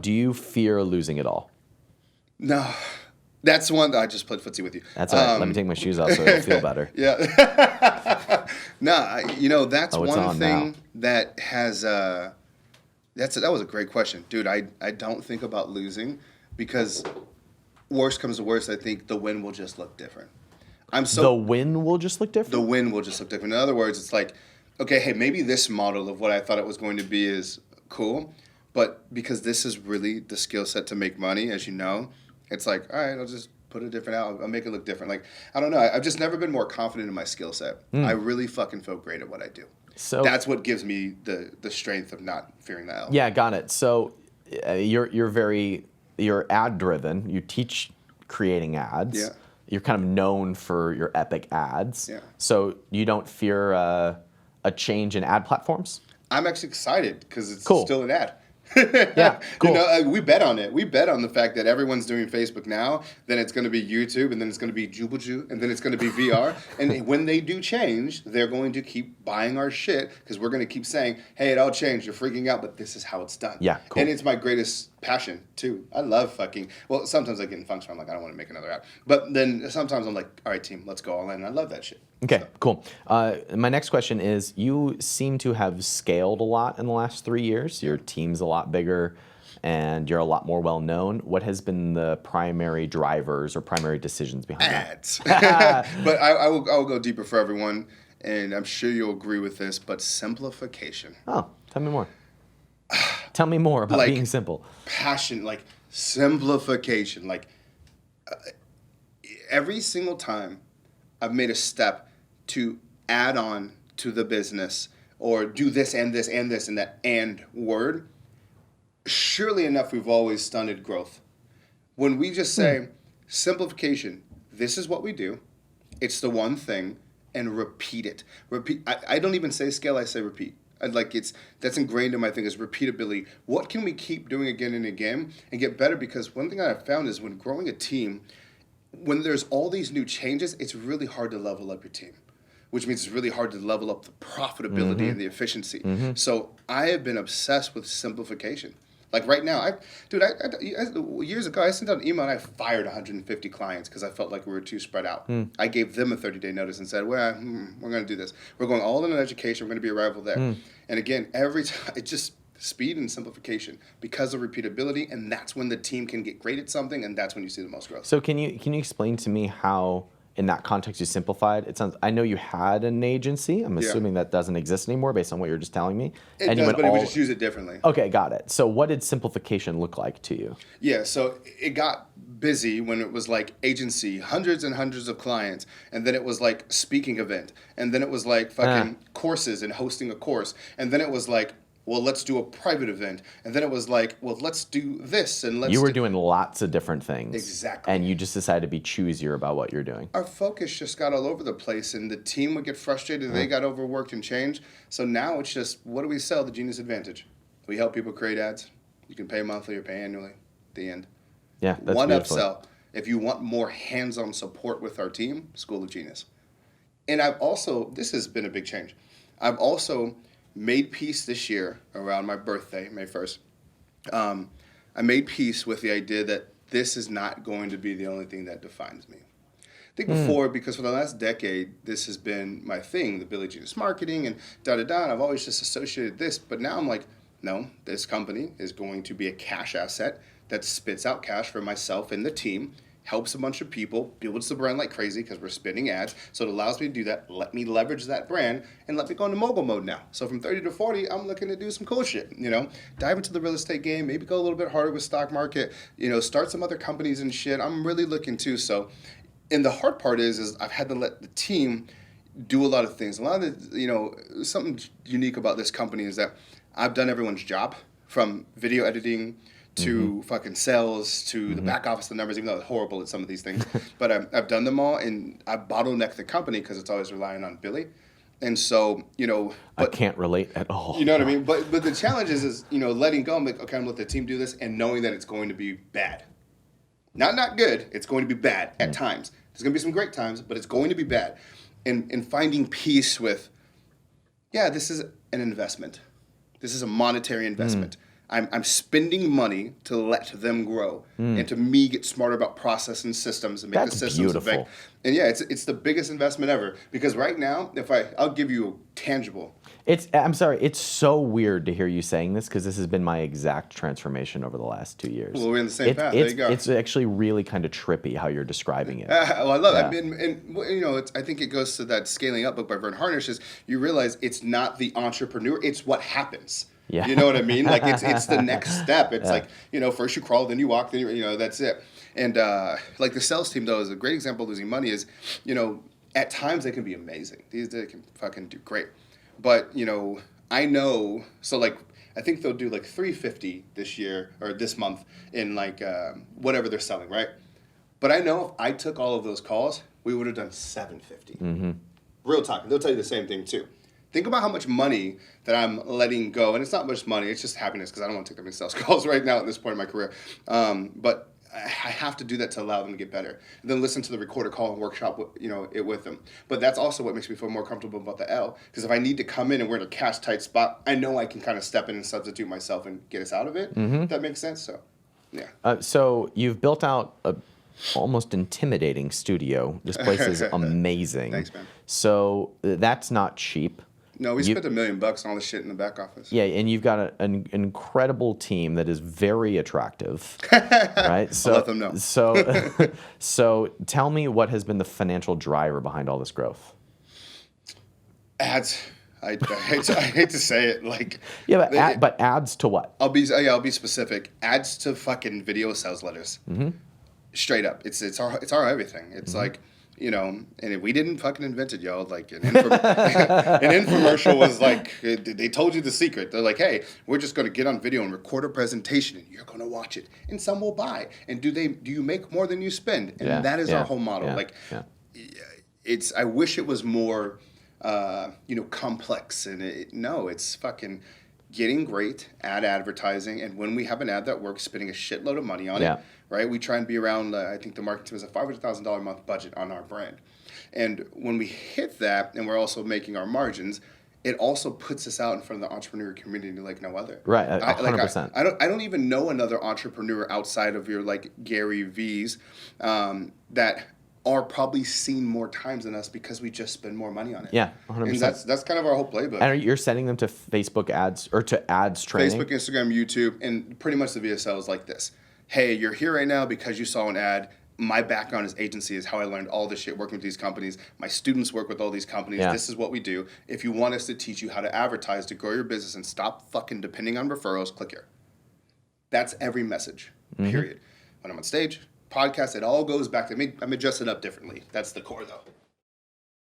Do you fear losing it all? No. That's one that I just played footsie with you. That's all right. Let me take my shoes off so it'll feel better. Yeah. No, that's it's one on thing now. that has that was a great question. Dude, I don't think about losing because worst comes to worst, I think the win will just look different. The win will just look different? The win will just look different. In other words, it's like, okay, hey, maybe this model of what I thought it was going to be is cool, but because this is really the skill set to make money, as you know, it's like, all right, I'll just put it different out. I'll make it look different. Like, I don't know. I've just never been more confident in my skill set. I really fucking feel great at what I do. So that's what gives me the strength of not fearing that. Yeah, got it. So you're ad driven. You teach creating ads. Yeah. You're kind of known for your epic ads. Yeah. So you don't fear a change in ad platforms? I'm actually excited because it's Cool. still an ad. Yeah, cool. We bet on it. We bet on the fact that everyone's doing Facebook now, then it's going to be YouTube, and then it's going to be Jubalju, and then it's going to be VR. And when they do change, they're going to keep buying our shit because we're going to keep saying, hey, it all changed. You're freaking out, but this is how it's done. Yeah, cool. And it's my greatest passion, too. I love sometimes I get in function. I'm like, I don't want to make another app. But then sometimes I'm like, all right, team, let's go all in. I love that shit. Okay, cool. My next question is, you seem to have scaled a lot in the last 3 years. Your team's a lot bigger, and you're a lot more well-known. What has been the primary drivers or primary decisions behind ads? But I will go deeper for everyone, and I'm sure you'll agree with this, but simplification. Oh, tell me more. Tell me more about being simple. Passion, like simplification. Like every single time I've made a step to add on to the business or do this and this and this and that and word, surely enough, we've always stunted growth. When we just say simplification, this is what we do, it's the one thing, and repeat it. I don't even say scale, I say repeat. That's ingrained in my thing is repeatability. What can we keep doing again and again and get better? Because one thing I've found is when growing a team, when there's all these new changes, it's really hard to level up your team, which means it's really hard to level up the profitability and the efficiency. So I have been obsessed with simplification. Like right now, years ago, I sent out an email and I fired 150 clients because I felt like we were too spread out. I gave them a 30-day notice and said, well, we're going to do this. We're going all in on education. We're going to be a rival there. And again, every time, it's just speed and simplification because of repeatability, and that's when the team can get great at something, and that's when you see the most growth. So can you explain to me how, in that context, you simplified? It sounds. I know you had an agency. I'm assuming that doesn't exist anymore based on what you're just telling me. It does, but we just use it differently. Okay, got it. So what did simplification look like to you? Yeah, so it got busy when it was like agency, hundreds and hundreds of clients, and then it was like speaking event, and then it was like fucking courses and hosting a course, and then it was like, well, let's do a private event. And then it was like, well, let's do this. And let's. You were doing lots of different things. Exactly. And you just decided to be choosier about what you're doing. Our focus just got all over the place, and the team would get frustrated. They got overworked and changed. So now it's just, what do we sell? The Genius Advantage. We help people create ads. You can pay monthly or pay annually. The end. Yeah, that's one beautiful. Upsell. If you want more hands-on support with our team, School of Genius. And I've also, this has been a big change. I've also made peace this year around my birthday, May 1st. I made peace with the idea that this is not going to be the only thing that defines me. I think before, because for the last decade, this has been my thing, the Billy Genius marketing and da-da-da, and I've always just associated this. But now I'm like, no, this company is going to be a cash asset that spits out cash for myself and the team, helps a bunch of people, builds the brand like crazy because we're spinning ads. So it allows me to do that. Let me leverage that brand and let me go into mogul mode now. So from 30 to 40, I'm looking to do some cool shit, dive into the real estate game, maybe go a little bit harder with stock market, start some other companies and shit. I'm really looking to. So, and the hard part is I've had to let the team do a lot of things. A lot of the, something unique about this company is that I've done everyone's job from video editing to fucking sales, to the back office, the numbers, even though it's horrible at some of these things. But I've done them all, and I bottleneck the company because it's always relying on Billy. And so, I can't relate at all. You know what I mean? But the challenge is letting go. I'm like, okay, I'm going to let the team do this, and knowing that it's going to be bad. Not good. It's going to be bad at times. There's going to be some great times, but it's going to be bad. And finding peace with, this is an investment. This is a monetary investment. I'm spending money to let them grow and to me get smarter about process and systems and make That's the systems beautiful. effective. And yeah, it's the biggest investment ever because right now, I'll give you a tangible. I'm sorry, it's so weird to hear you saying this because this has been my exact transformation over the last 2 years. Well, we're in the same path. There you go. It's actually really kind of trippy how you're describing it. Well, I love Yeah. it. And I think it goes to that Scaling Up book by Vern Harnish is you realize it's not the entrepreneur, it's what happens. Yeah. You know what I mean? Like it's the next step. It's like, first you crawl, then you walk, then that's it. And like the sales team though is a great example of losing money is, at times they can be amazing. They can fucking do great. But, I know, so like I think they'll do like 350 this year or this month in like whatever they're selling, right? But I know if I took all of those calls, we would have done 750. Mm-hmm. Real talk. They'll tell you the same thing too. Think about how much money that I'm letting go, and it's not much money. It's just happiness because I don't want to take that many sales calls right now at this point in my career. But I have to do that to allow them to get better. And then listen to the recorded call and workshop, it with them. But that's also what makes me feel more comfortable about the L. Because if I need to come in and we're in a cash tight spot, I know I can kind of step in and substitute myself and get us out of it. If that makes sense. So, yeah. So you've built out a almost intimidating studio. This place is amazing. Thanks, man. So that's not cheap. No, we spent $1 million on all the shit in the back office. Yeah, and you've got an incredible team that is very attractive, right? So, I'll let them know. So tell me what has been the financial driver behind all this growth? Ads. I hate to say it, like but ads to what? I'll be specific. Ads to fucking video sales letters. Mm-hmm. Straight up, it's our everything. It's like. And we didn't fucking invent it, y'all. Like an infomercial was like, they told you the secret. They're like, hey, we're just going to get on video and record a presentation, and you're going to watch it, and some will buy. And do you make more than you spend? And that is our whole model. I wish it was more, complex. And it's fucking getting great ad advertising, and when we have an ad that works, spending a shitload of money on it. Right, we try and be around. I think the marketing team has a $500,000 a month budget on our brand, and when we hit that, and we're also making our margins, it also puts us out in front of the entrepreneur community like no other. Right, 100%. I don't even know another entrepreneur outside of your like Gary V's that are probably seen more times than us because we just spend more money on it. Yeah, 100%. And that's kind of our whole playbook. And you're sending them to Facebook ads or to ads training? Facebook, Instagram, YouTube, and pretty much the VSL is like this. Hey, you're here right now because you saw an ad. My background as agency is how I learned all this shit working with these companies. My students work with all these companies. Yeah. This is what we do. If you want us to teach you how to advertise to grow your business and stop fucking depending on referrals, click here. That's every message, period. When I'm on stage, podcast, it all goes back to me. I'm adjusted up differently. That's the core, though.